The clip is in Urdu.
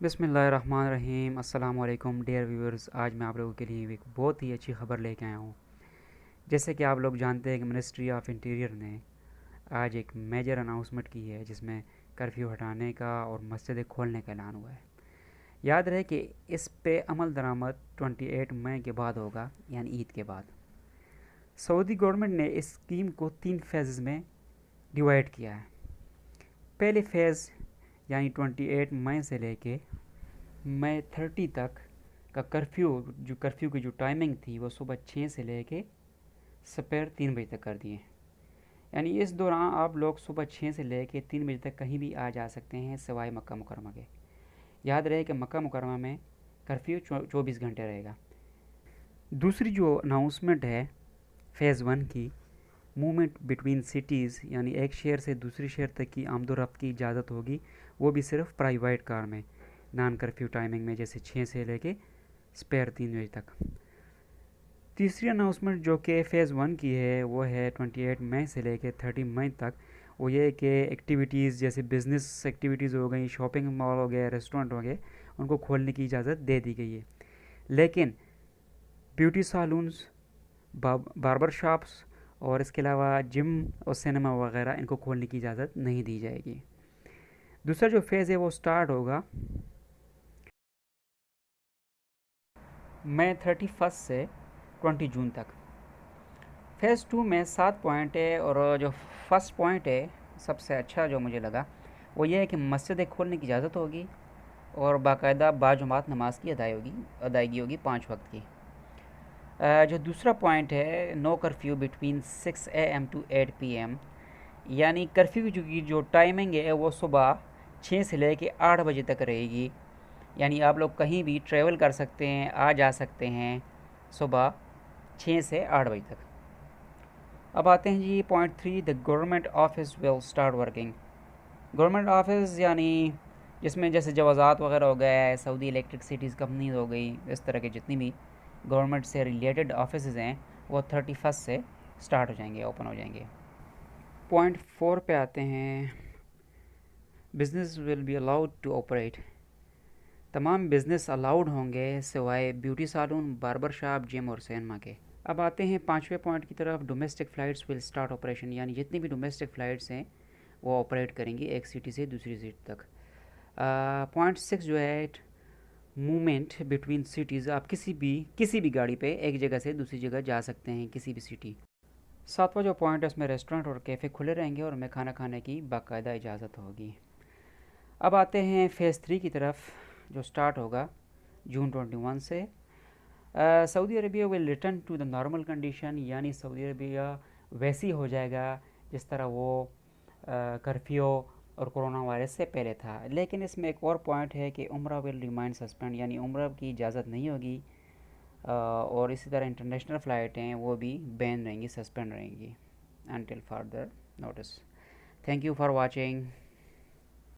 بسم اللہ الرحمن الرحیم۔ السلام علیکم ڈیئر ویورز، آج میں آپ لوگوں کے لیے ایک بہت ہی اچھی خبر لے کے آیا ہوں۔ جیسے کہ آپ لوگ جانتے ہیں کہ منسٹری آف انٹیریئر نے آج ایک میجر اناؤنسمنٹ کی ہے جس میں کرفیو ہٹانے کا اور مسجدیں کھولنے کا اعلان ہوا ہے۔ یاد رہے کہ اس پہ عمل درآمد 28 مئی کے بعد ہوگا، یعنی عید کے بعد۔ سعودی گورنمنٹ نے اس اسکیم کو 3 فیزز میں ڈیوائڈ کیا ہے۔ پہلے فیز یعنی 28 مئی سے لے کے مئی 30 تک کا کرفیو کی جو ٹائمنگ تھی وہ صبح 6 سے لے کے سپیر 3 بجے تک کر دیے۔ یعنی اس دوران آپ لوگ صبح 6 سے لے کے 3 بجے تک کہیں بھی آ جا سکتے ہیں سوائے مکہ مکرمہ کے۔ یاد رہے کہ مکہ مکرمہ میں کرفیو 24 گھنٹے رہے گا۔ دوسری جو اناؤنسمنٹ ہے فیز 1 کی، موومنٹ بٹوین سٹیز، یعنی ایک شہر سے دوسری شہر تک کی آمد و رفت کی اجازت ہوگی، وہ بھی صرف پرائیویٹ کار میں، نان کرفیو ٹائمنگ میں، جیسے 6 سے لے کے سپیر 3 بجے تک۔ تیسری اناؤنسمنٹ جو کہ فیز 1 کی ہے وہ ہے 28 مئی سے لے کے 30 مئی تک۔ وہ یہ کہ ایکٹیویٹیز جیسے بزنس ایکٹیویٹیز ہو گئیں، شاپنگ مال ہو گئے، ریسٹورنٹ ہو گئے، ان کو کھولنے کی اجازت دے دی گئی ہے، لیکن بیوٹی سالونز، باربر شاپس اور اس کے علاوہ جم اور سینما وغیرہ ان کو کھولنے کی اجازت نہیں دی جائے گی۔ دوسرا جو فیز ہے وہ سٹارٹ ہوگا مئی 31 سے 20 جون تک۔ فیز 2 میں 7 پوائنٹ ہے، اور جو فرسٹ پوائنٹ ہے سب سے اچھا جو مجھے لگا وہ یہ ہے کہ مسجدیں کھولنے کی اجازت ہوگی اور باقاعدہ باجماعت نماز کی ادائیگی ہوگی 5 وقت کی۔ جو دوسرا پوائنٹ ہے no curfew between 6 AM to 8 PM، یعنی کرفیو کی جو ٹائمنگ ہے وہ صبح 6 سے لے کے 8 بجے تک رہے گی، یعنی آپ لوگ کہیں بھی ٹریول کر سکتے ہیں، آ جا سکتے ہیں صبح 6 سے 8 بجے تک۔ اب آتے ہیں جی point 3، the government office will start working. Government office یعنی جس میں جیسے جوازات وغیرہ ہو گیا ہے، سعودی الیکٹرکسٹیز کمپنیز ہو گئی، اس طرح کے جتنی بھی گورنمنٹ سے ریلیٹڈ آفیسز ہیں وہ 31 سے سٹارٹ ہو جائیں گے، اوپن ہو جائیں گے۔ پوائنٹ 4 پہ آتے ہیں، business will be allowed to operate. تمام بزنس الاؤڈ ہوں گے سوائے beauty salon, barber shop, gym اور سینما کے۔ اب آتے ہیں 5ویں پوائنٹ کی طرف، domestic flights will start operation, یعنی جتنی بھی ڈومیسٹک فلائٹس ہیں وہ آپریٹ کریں گی ایک سٹی سے دوسری سٹی تک۔ پوائنٹ 6 جو ہے موومنٹ بٹوین سٹیز، آپ کسی بھی گاڑی پہ ایک جگہ سے دوسری جگہ جا سکتے ہیں، کسی بھی سٹی۔ 7واں جو پوائنٹ ہے اس میں ریسٹورنٹ اور کیفے کھلے رہیں گے اور میں کھانا کھانے کی باقاعدہ اجازت ہوگی۔ اب آتے ہیں فیز 3 کی طرف جو سٹارٹ ہوگا جون 21 سے۔ Saudi Arabia will return to the normal condition, یعنی سعودی عربیہ ویسی ہو جائے گا جس طرح وہ کرفیو اور کرونا وائرس سے پہلے تھا، لیکن اس میں ایک اور پوائنٹ ہے کہ عمرہ ول ریمائن سسپینڈ، یعنی عمرہ کی اجازت نہیں ہوگی، اور اسی طرح انٹرنیشنل فلائٹ ہیں وہ بھی بین رہیں گی، سسپینڈ رہیں گی until further notice. Thank you for watching.